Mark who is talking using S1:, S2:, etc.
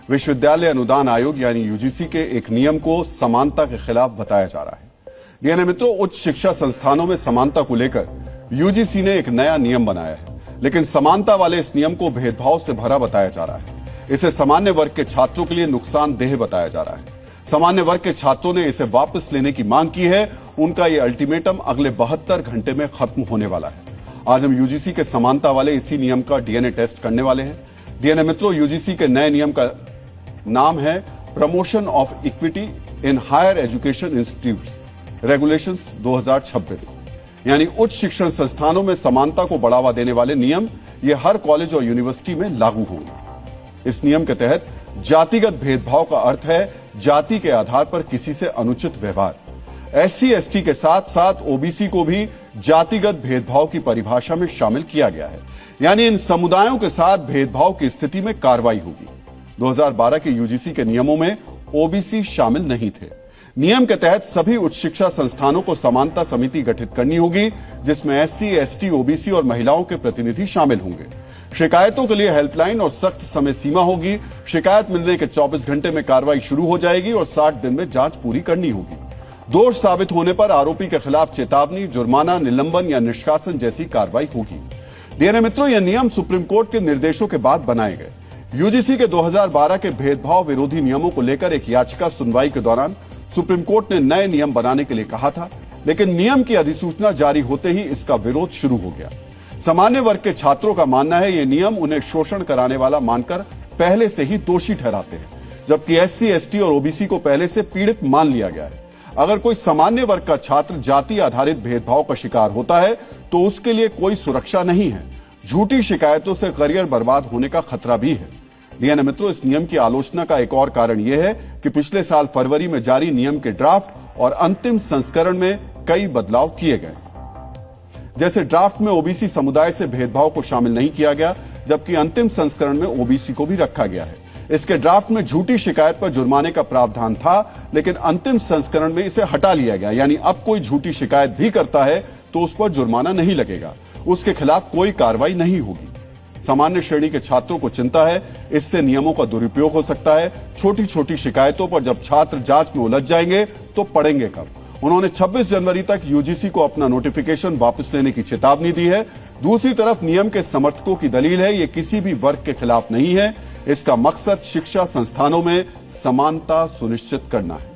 S1: विश्वविद्यालय अनुदान आयोग यानी यूजीसी के एक नियम को समानता के खिलाफ बताया जा रहा है। डीएनए मित्रों, उच्च शिक्षा संस्थानों में समानता को लेकर यूजीसी ने एक नया नियम बनाया है, लेकिन समानता वाले इस नियम को भेदभाव से भरा बताया जा रहा है। इसे सामान्य वर्ग के छात्रों के लिए नुकसानदेह बताया जा रहा है। सामान्य वर्ग के छात्रों ने इसे वापस लेने की मांग की है। उनका यह अल्टीमेटम अगले 72 घंटे में खत्म होने वाला है। आज हम यूजीसी के समानता वाले इसी नियम का डीएनए टेस्ट करने वाले हैं। डीएनए मित्रों, यूजीसी के नए नियम का नाम है promotion of equity in higher education institutes regulations 2026, यानी उच्च शिक्षण संस्थानों में समानता को बढ़ावा देने वाले नियम ये हर कॉलेज और यूनिवर्सिटी में लागू होंगे। इस नियम के तहत जातिगत भेदभाव का अर्थ है जाति के आधार पर किसी से अनुचित व्यवहार। एससी एसटी के साथ साथ ओबीसी को भी जातिगत भेदभाव की परिभाषा में शामिल किया गया है, यानी इन समुदायों के साथ भेदभाव की स्थिति में कार्रवाई होगी। 2012 के यूजीसी के नियमों में ओबीसी शामिल नहीं थे। नियम के तहत सभी उच्च शिक्षा संस्थानों को समानता समिति गठित करनी होगी, जिसमें एससी एसटी ओबीसी और महिलाओं के प्रतिनिधि शामिल होंगे। शिकायतों के लिए हेल्पलाइन और सख्त समय सीमा होगी। शिकायत मिलने के 24 घंटे में कार्रवाई शुरू हो जाएगी और 60 दिन में जांच पूरी करनी होगी। दोष साबित होने पर आरोपी के खिलाफ चेतावनी, जुर्माना, निलंबन या निष्कासन जैसी कार्रवाई होगी। डीएनए मित्रों, यह नियम सुप्रीम कोर्ट के निर्देशों के बाद बनाए गए। यूजीसी के 2012 के भेदभाव विरोधी नियमों को लेकर एक याचिका सुनवाई के दौरान सुप्रीम कोर्ट ने नए नियम बनाने के लिए कहा था, लेकिन नियम की अधिसूचना जारी होते ही इसका विरोध शुरू हो गया। सामान्य वर्ग के छात्रों का मानना है ये नियम उन्हें शोषण कराने वाला मानकर पहले से ही दोषी ठहराते हैं, जबकि एससी एसटी और ओबीसी को पहले से पीड़ित मान लिया गया है। अगर कोई सामान्य वर्ग का छात्र जाति आधारित भेदभाव का शिकार होता है तो उसके लिए कोई सुरक्षा नहीं है। झूठी शिकायतों से करियर बर्बाद होने का खतरा भी है। डीएनए मित्रों, इस नियम की आलोचना का एक और कारण यह है कि पिछले साल फरवरी में जारी नियम के ड्राफ्ट और अंतिम संस्करण में कई बदलाव किए गए। जैसे ड्राफ्ट में ओबीसी समुदाय से भेदभाव को शामिल नहीं किया गया, जबकि अंतिम संस्करण में ओबीसी को भी रखा गया है। इसके ड्राफ्ट में झूठी शिकायत पर जुर्माने का प्रावधान था, लेकिन अंतिम संस्करण में इसे हटा लिया गया, यानी अब कोई झूठी शिकायत भी करता है तो उस पर जुर्माना नहीं लगेगा, उसके खिलाफ कोई कार्रवाई नहीं होगी। सामान्य श्रेणी के छात्रों को चिंता है, इससे नियमों का दुरुपयोग हो सकता है। छोटी छोटी शिकायतों पर जब छात्र जांच में उलझ जाएंगे तो पढ़ेंगे कब। उन्होंने 26 जनवरी तक यूजीसी को अपना नोटिफिकेशन वापस लेने की चेतावनी दी है। दूसरी तरफ नियम के समर्थकों की दलील है ये किसी भी वर्ग के खिलाफ नहीं है, इसका मकसद शिक्षा संस्थानों में समानता सुनिश्चित करना है।